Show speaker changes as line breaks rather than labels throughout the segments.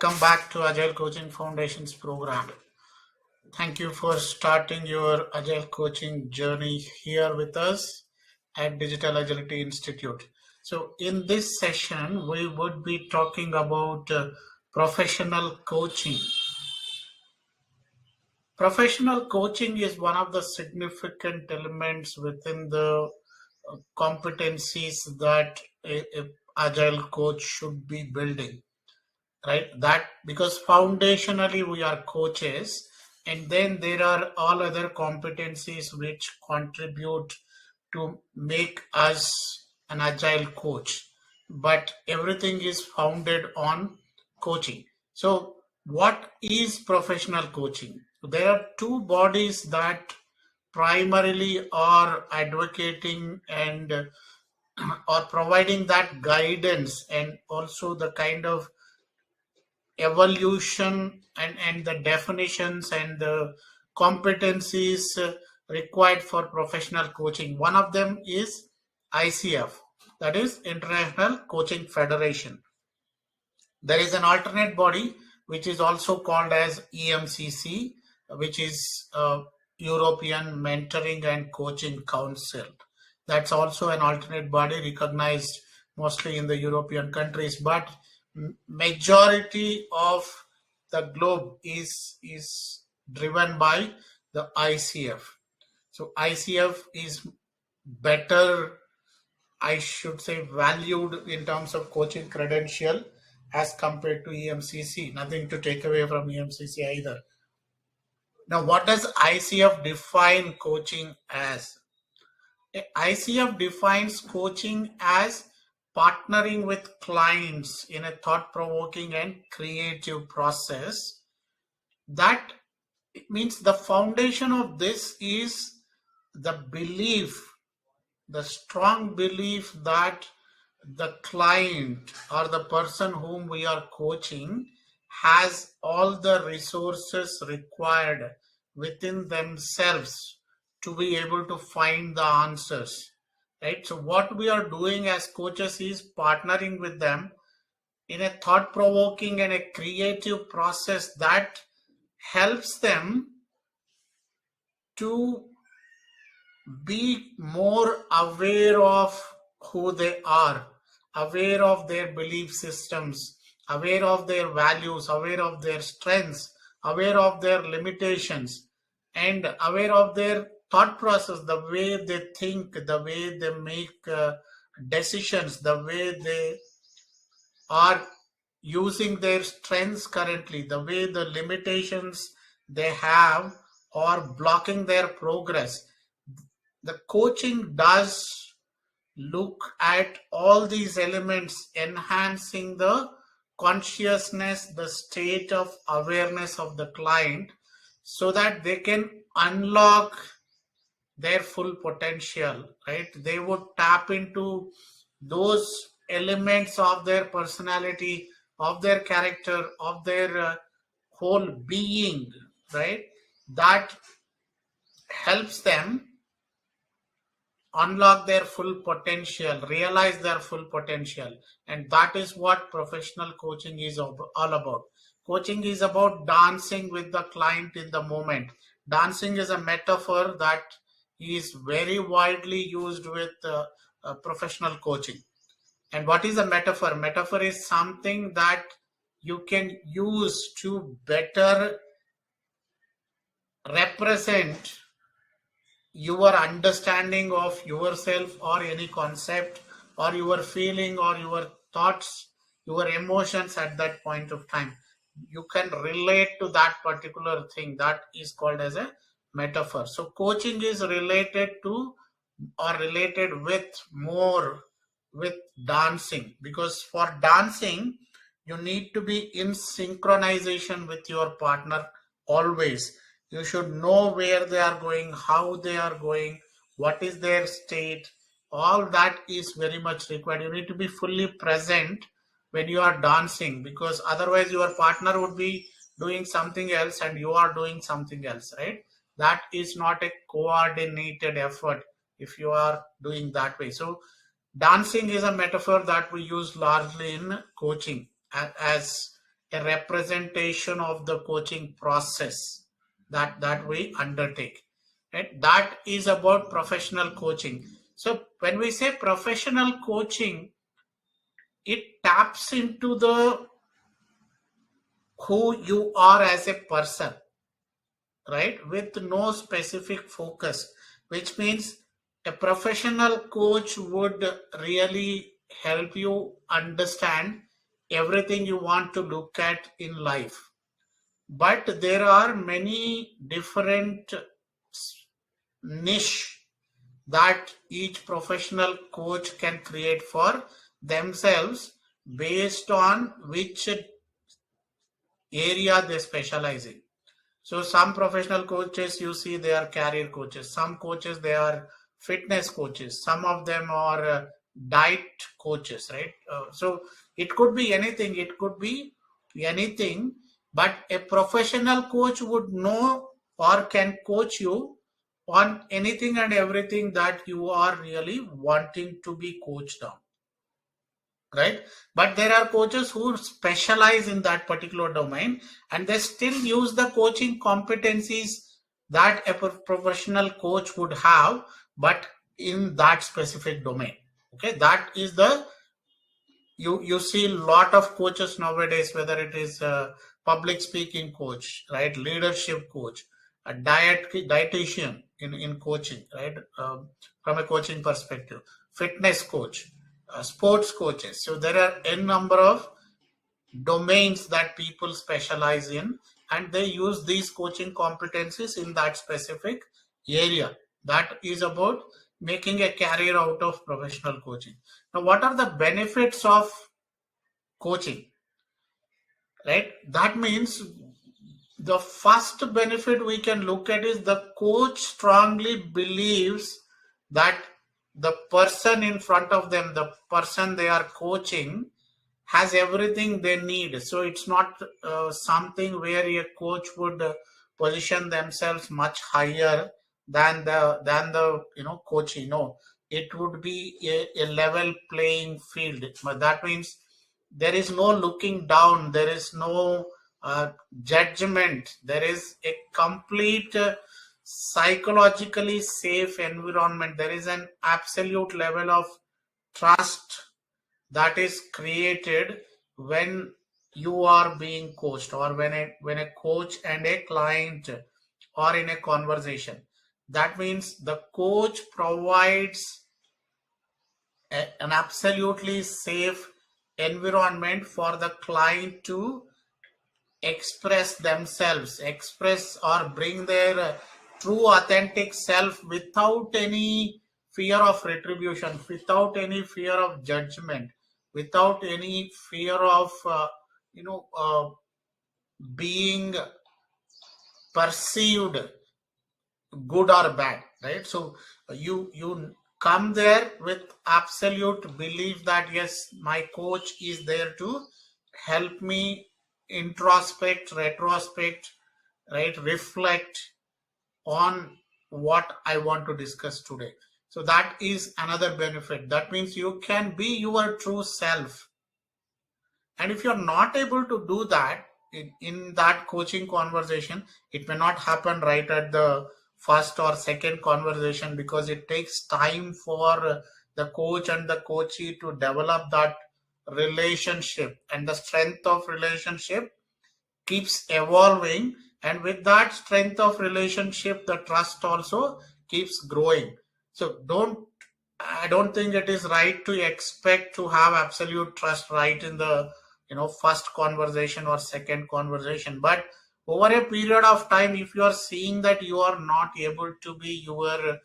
Welcome back to Agile Coaching Foundations program. Thank you for starting your Agile coaching journey here with us at Digital Agility Institute. So in this session, we would be talking about professional coaching. Professional coaching is one of the significant elements within the competencies that a Agile coach should be building, right? That because foundationally we are coaches, and then there are all other competencies which contribute to make us an agile coach, but everything is founded on coaching. So what is professional coaching? There are two bodies that primarily are advocating and or providing that guidance, and also the kind of evolution and the definitions and the competencies required for professional coaching. One of them is ICF, that is International Coaching Federation. There is an alternate body which is also called as EMCC, which is European Mentoring and Coaching Council. That's also an alternate body recognized mostly in the European countries, but majority of the globe is driven by the ICF. So ICF is better, I should say, valued in terms of coaching credential as compared to EMCC. Nothing to take away from EMCC either. Now, what does ICF define coaching as? ICF defines coaching as partnering with clients in a thought-provoking and creative process. That means the foundation of this is the belief, the strong belief that the client or the person whom we are coaching has all the resources required within themselves to be able to find the answers, right? So what we are doing as coaches is partnering with them in a thought-provoking and a creative process that helps them to be more aware of who they are, aware of their belief systems, aware of their values, aware of their strengths, aware of their limitations, and aware of their thought process, the way they think, the way they make decisions, the way they are using their strengths currently, the way the limitations they have are blocking their progress. The coaching does look at all these elements, enhancing the consciousness, the state of awareness of the client, so that they can unlock their full potential, right? They would tap into those elements of their personality, of their character, of their whole being, right? That helps them unlock their full potential, realize their full potential. And that is what professional coaching is all about. Coaching is about dancing with the client in the moment. Dancing is a metaphor that is very widely used with professional coaching. And what is a metaphor? Metaphor is something that you can use to better represent your understanding of yourself or any concept or your feeling or your thoughts, your emotions at that point of time. You can relate to that particular thing. That is called as a metaphor. So coaching is related to or related with more with dancing, because for dancing you need to be in synchronization with your partner always. You should know where they are going, how they are going, what is their state. All that is very much required. You need to be fully present when you are dancing, because otherwise your partner would be doing something else and you are doing something else, right? That is not a coordinated effort if you are doing that way. So dancing is a metaphor that we use largely in coaching as a representation of the coaching process that we undertake. Right? That is about professional coaching. So when we say professional coaching, it taps into the who you are as a person, right? With no specific focus, which means a professional coach would really help you understand everything you want to look at in life. But there are many different niche that each professional coach can create for themselves based on which area they specialize in. So some professional coaches, you see, they are career coaches. Some coaches, they are fitness coaches. Some of them are diet coaches, right? So it could be anything. It could be anything. But a professional coach would know or can coach you on anything and everything that you are really wanting to be coached on, right? But there are coaches who specialize in that particular domain, and they still use the coaching competencies that a professional coach would have, but in that specific domain. Okay, that is the you see a lot of coaches nowadays, whether it is a public speaking coach, right, leadership coach, a dietitian in coaching, right, from a coaching perspective, fitness coach, sports coaches. So there are a number of domains that people specialize in, and they use these coaching competencies in that specific area. That is about making a career out of professional coaching. Now, what are the benefits of coaching, right? That means the first benefit we can look at is the coach strongly believes that the person in front of them, the person they are coaching, has everything they need. So it's not something where a coach would position themselves much higher than the coach. It would be a level playing field. But that means there is no looking down. There is no judgment. There is a complete psychologically safe environment. There is an absolute level of trust that is created when you are being coached, or when a coach and a client are in a conversation. That means the coach provides an absolutely safe environment for the client to express themselves, express or bring their true authentic self without any fear of retribution, without any fear of judgment, without any fear of being perceived good or bad, right? So you come there with absolute belief that yes, my coach is there to help me introspect, retrospect, right, reflect on what I want to discuss today. So that is another benefit. That means you can be your true self. And if you're not able to do that in that coaching conversation, it may not happen right at the first or second conversation, because it takes time for the coach and the coachee to develop that relationship, and the strength of relationship keeps evolving, and with that strength of relationship the trust also keeps growing. So I don't think it is right to expect to have absolute trust right in the first conversation or second conversation. But over a period of time, if you are seeing that you are not able to be your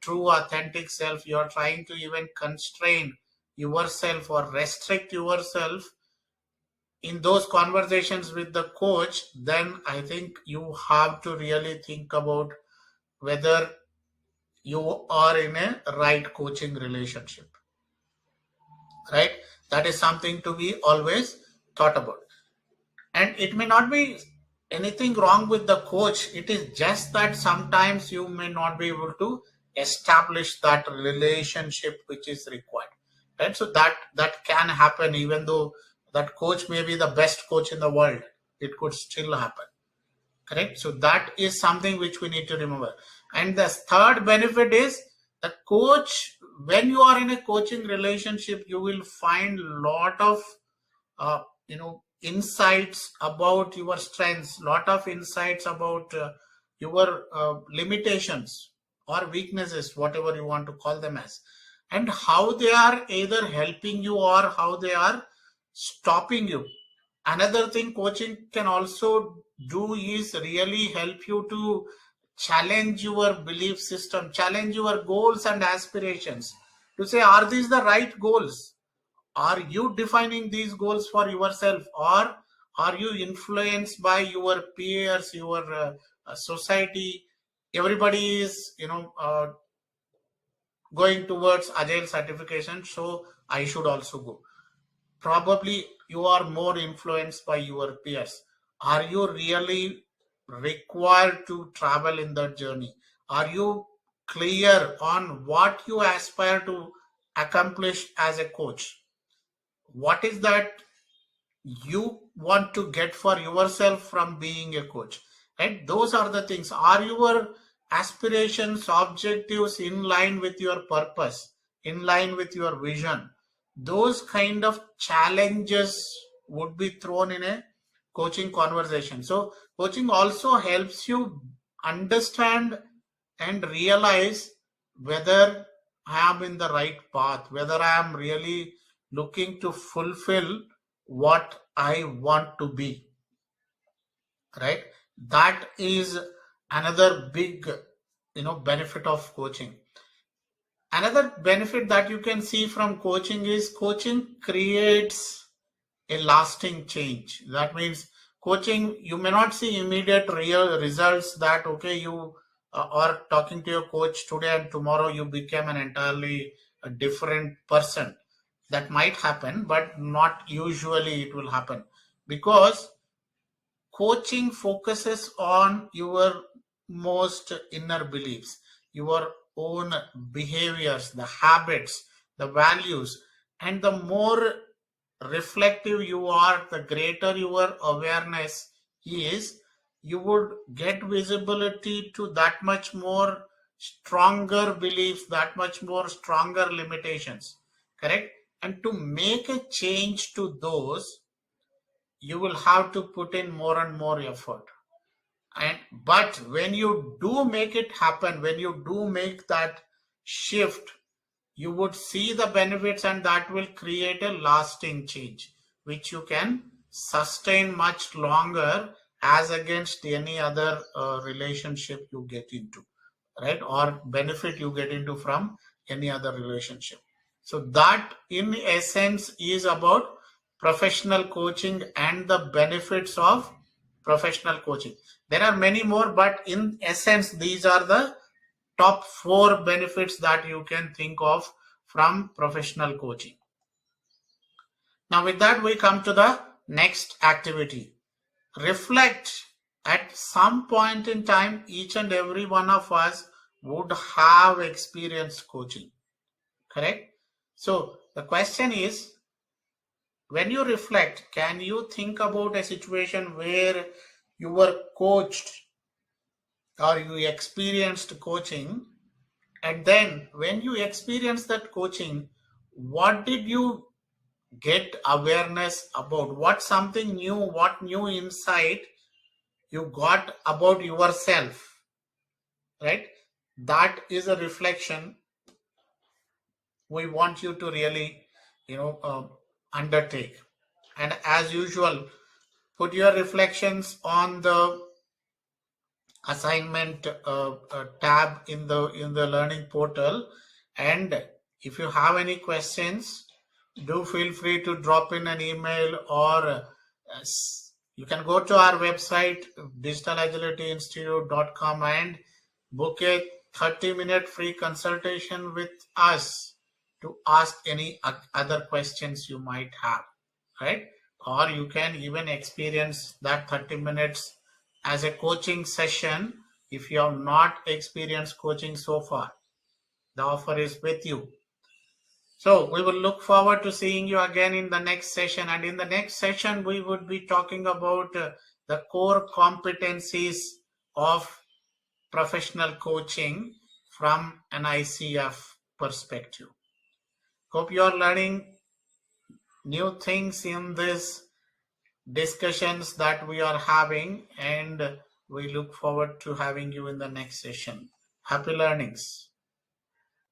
true authentic self, you are trying to even constrain yourself or restrict yourself in those conversations with the coach, then I think you have to really think about whether you are in a right coaching relationship, right? That is something to be always thought about. And it may not be anything wrong with the coach. It is just that sometimes you may not be able to establish that relationship which is required, right? So that can happen, even though That coach may be the best coach in the world. It could still happen. Correct? So that is something which we need to remember. And the third benefit is the coach, when you are in a coaching relationship, you will find lot of insights about your strengths, lot of insights about your limitations or weaknesses, whatever you want to call them as, and how they are either helping you or how they are stopping you. Another thing coaching can also do is really help you to challenge your belief system, challenge your goals and aspirations, to say, are these the right goals? Are you defining these goals for yourself, or are you influenced by your peers, your society? Everybody is going towards agile certification, so I should also go. Probably you are more influenced by your peers. Are you really required to travel in that journey? Are you clear on what you aspire to accomplish as a coach? What is that you want to get for yourself from being a coach? Right? Those are the things. Are your aspirations, objectives in line with your purpose, in line with your vision? Those kind of challenges would be thrown in a coaching conversation. So coaching also helps you understand and realize whether I am in the right path, whether I am really looking to fulfill what I want to be, right? That is another big, benefit of coaching. Another benefit that you can see from coaching is coaching creates a lasting change. That means coaching, you may not see immediate real results that, okay, you are talking to your coach today and tomorrow you became an entirely different person. That might happen, but not usually it will happen, because coaching focuses on your most inner beliefs, your own behaviors, the habits, the values. And the more reflective you are, the greater your awareness is, you would get visibility to that much more stronger beliefs, that much more stronger limitations. Correct? And to make a change to those, you will have to put in more and more effort. And but when you do make it happen, when you do make that shift, you would see the benefits, and that will create a lasting change which you can sustain much longer, as against any other relationship you get into, right? Or benefit you get into from any other relationship. So that in essence is about professional coaching and the benefits of professional coaching. There are many more, but in essence these are the top 4 benefits that you can think of from professional coaching. Now with that we come to the next activity. Reflect. At some point in time, each and every one of us would have experienced coaching. Correct? So the question is, when you reflect, can you think about a situation where you were coached or you experienced coaching, and then when you experienced that coaching, what did you get awareness about? What something new, what new insight you got about yourself, right? That is a reflection we want you to really, undertake. And as usual, put your reflections on the assignment tab in the learning portal. And if you have any questions, do feel free to drop in an email, or you can go to our website digitalagilityinstitute.com and book a 30-minute free consultation with us to ask any other questions you might have, right? Or you can even experience that 30 minutes as a coaching session if you have not experienced coaching so far. The offer is with you. So we will look forward to seeing you again in the next session. And in the next session, we would be talking about the core competencies of professional coaching from an ICF perspective. Hope you are learning new things in these discussions that we are having, and we look forward to having you in the next session. Happy learnings.